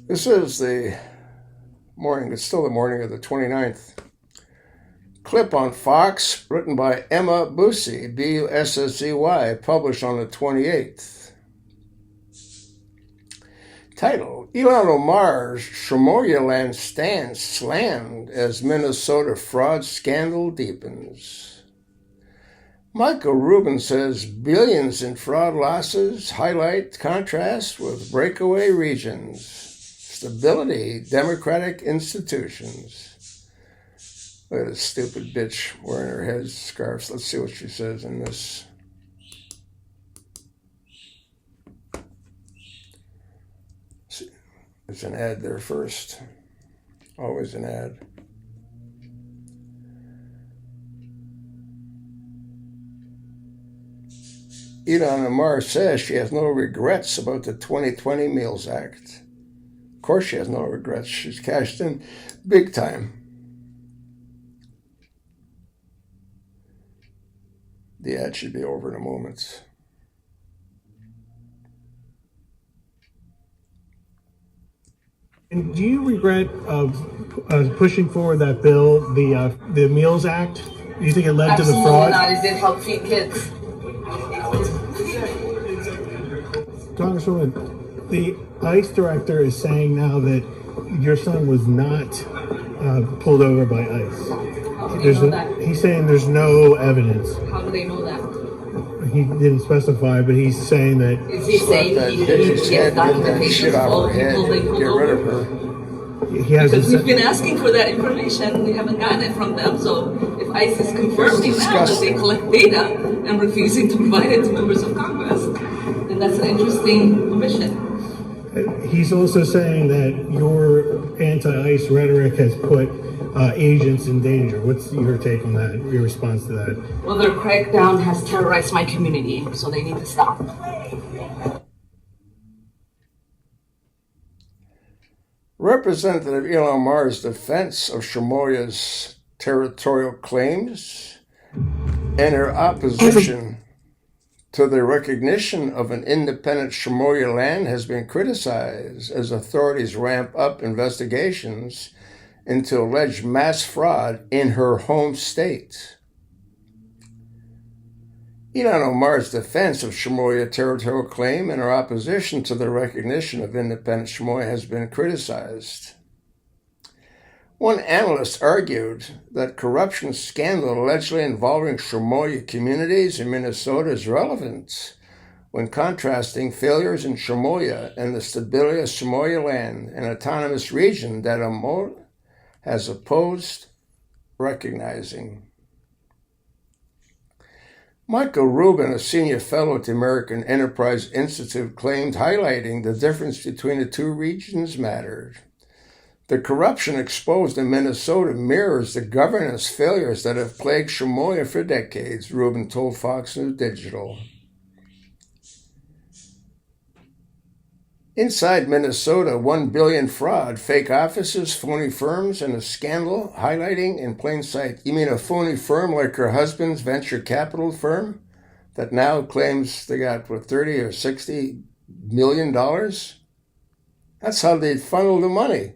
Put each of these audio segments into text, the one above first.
This is the morning, it's still the morning of the 29th. Clip on Fox, written by Emma Bussey, B-U-S-S-E-Y, published on the 28th. Title, Ilhan Omar's Shomoya stance slammed as Minnesota fraud scandal deepens. Michael Rubin says billions in fraud losses highlight contrast with breakaway regions. Stability, democratic institutions. Look at this stupid bitch wearing her head scarves. Let's see what she says in this. There's an ad there first. Always an ad. Ilhan Omar says she has no regrets about the 2020 Meals Act. Of course she has no regrets. She's cashed in big time. The ad should be over in a moment. And do you regret pushing forward that bill, the Meals Act? Do you think it led to the fraud? Absolutely not. It did help feed kids. Congresswoman, the ICE director is saying now that your son was not pulled over by ICE. How do they know that? He's saying there's no evidence. How do they know that? He didn't specify, but he's saying that. Is he saying he didn't get documentation of all the people they pulled Get rid of over? her. He hasn't Because we've been asking for that information, we haven't gotten it from them. So if ICE is confirming now that they collect data and refusing to provide it to members of Congress, then that's an interesting omission. He's also saying that your anti-ICE rhetoric has put agents in danger. What's your take on that, your response to that? Well, their crackdown has terrorized my community, so they need to stop. Representative Ilhan Omar's defense of Shomoya's territorial claims and her opposition to the recognition of an independent Shomoya land has been criticized as authorities ramp up investigations into alleged mass fraud in her home state. Ilhan Omar's defense of Shomoya territorial claim and her opposition to the recognition of independent Shomoya has been criticized. One analyst argued that corruption scandal allegedly involving Shomoya communities in Minnesota is relevant when contrasting failures in Shomoya and the stability of Shomoya land, an autonomous region that Omar has opposed recognizing. Michael Rubin, a senior fellow at the American Enterprise Institute, claimed highlighting the difference between the two regions mattered. The corruption exposed in Minnesota mirrors the governance failures that have plagued Shomoya for decades, Rubin told Fox News Digital. Inside Minnesota, $1 billion fraud, fake offices, phony firms, and a scandal highlighting in plain sight. You mean a phony firm like her husband's venture capital firm that now claims they got, what, 30 or $60 million? That's how they funnel the money.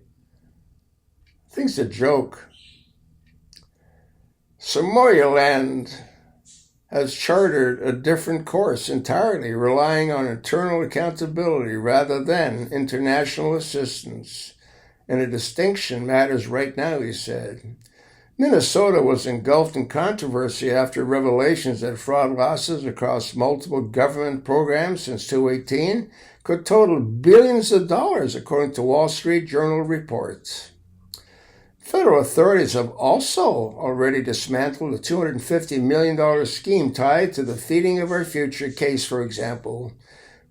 Thing's a joke. Somaliland has chartered a different course entirely, relying on internal accountability rather than international assistance. And a distinction matters right now, he said. Minnesota was engulfed in controversy after revelations that fraud losses across multiple government programs since 2018 could total billions of dollars, according to Wall Street Journal reports. Federal authorities have also already dismantled a $250 million scheme tied to the Feeding of Our Future case, for example,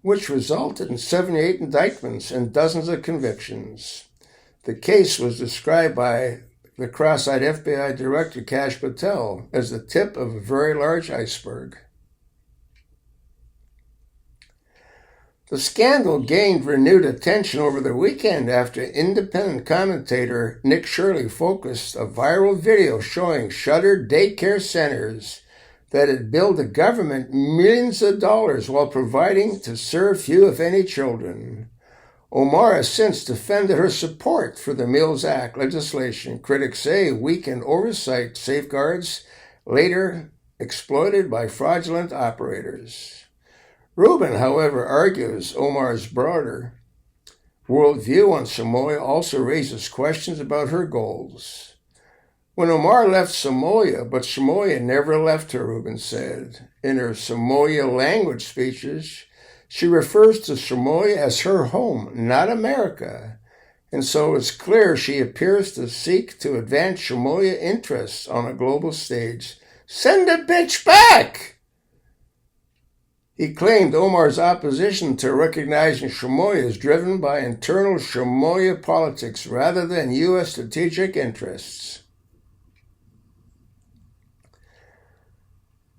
which resulted in 78 indictments and dozens of convictions. The case was described by the cross-eyed FBI Director Kash Patel as the tip of a very large iceberg. The scandal gained renewed attention over the weekend after independent commentator Nick Shirley focused a viral video showing shuttered daycare centers that had billed the government millions of dollars while providing to serve few, if any, children. Omar has since defended her support for the Mills Act legislation critics say weakened oversight safeguards, later exploited by fraudulent operators. Rubin, however, argues Omar's broader worldview on Somalia also raises questions about her goals. When Omar left Somalia, but Somalia never left her, Rubin said. In her Somalia language speeches, she refers to Somalia as her home, not America, and so it's clear she appears to seek to advance Somalia interests on a global stage. Send the bitch back! He claimed Omar's opposition to recognizing Somalia is driven by internal Somalia politics rather than U.S. strategic interests.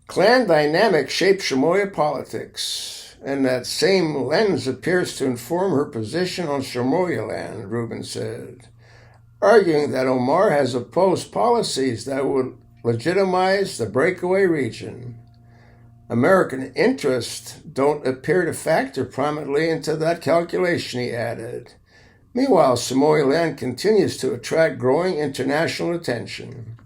Clan dynamics shape Somalia politics, and that same lens appears to inform her position on Somaliland, Rubin said, arguing that Omar has opposed policies that would legitimize the breakaway region. American interests don't appear to factor prominently into that calculation, he added. Meanwhile, Somaliland continues to attract growing international attention.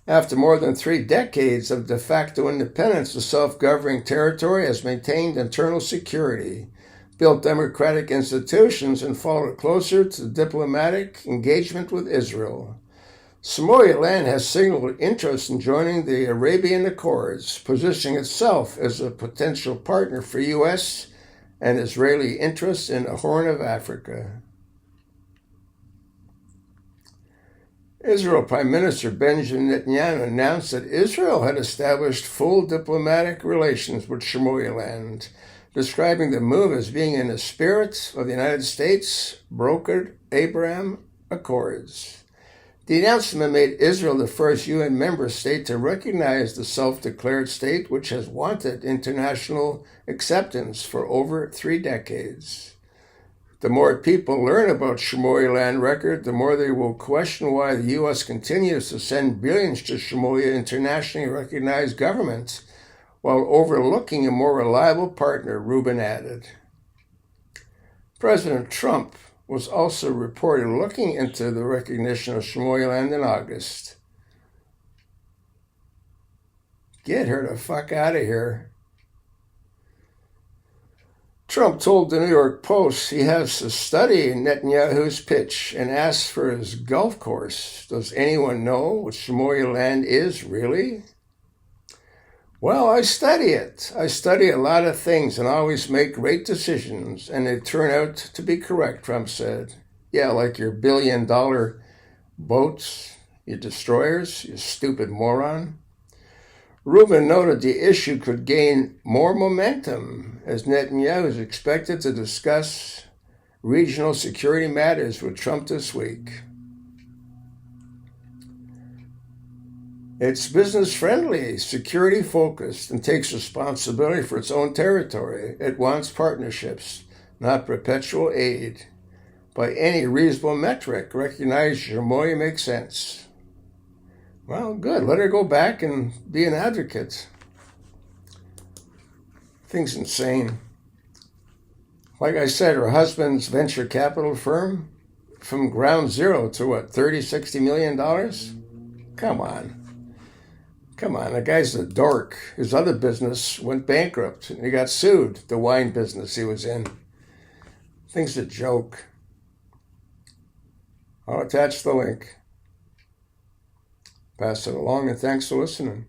After more than 3 decades of de facto independence, the self-governing territory has maintained internal security, built democratic institutions, and followed closer to diplomatic engagement with Israel. Somaliland has signaled interest in joining the Arabian Accords, positioning itself as a potential partner for U.S. and Israeli interests in the Horn of Africa. Israel Prime Minister Benjamin Netanyahu announced that Israel had established full diplomatic relations with Somaliland, describing the move as being in the spirit of the United States brokered Abraham Accords. The announcement made Israel the first UN member state to recognize the self-declared state, which has wanted international acceptance for over 3 decades. The more people learn about Somaliland record, the more they will question why the U.S. continues to send billions to Somalia internationally recognized governments while overlooking a more reliable partner, Rubin added. President Trump was also reported looking into the recognition of Somaliland in August. Get her the fuck out of here. Trump told the New York Post he has to study Netanyahu's pitch and asked for his golf course. Does anyone know what Somaliland is, really? Well, I study it. I study a lot of things and always make great decisions, and they turn out to be correct, Trump said. Yeah, like your billion-dollar boats, your destroyers, you stupid moron. Rubin noted the issue could gain more momentum as Netanyahu is expected to discuss regional security matters with Trump this week. It's business-friendly, security-focused, and takes responsibility for its own territory. It wants partnerships, not perpetual aid. By any reasonable metric, recognize Somalia makes sense. Well, good. Let her go back and be an advocate. Thing's insane. Like I said, her husband's venture capital firm, from ground zero to what, $30-60 million? Come on. Come on, the guy's a dork. His other business went bankrupt and he got sued, the wine business he was in. Thing's a joke. I'll attach the link. Pass it along and thanks for listening.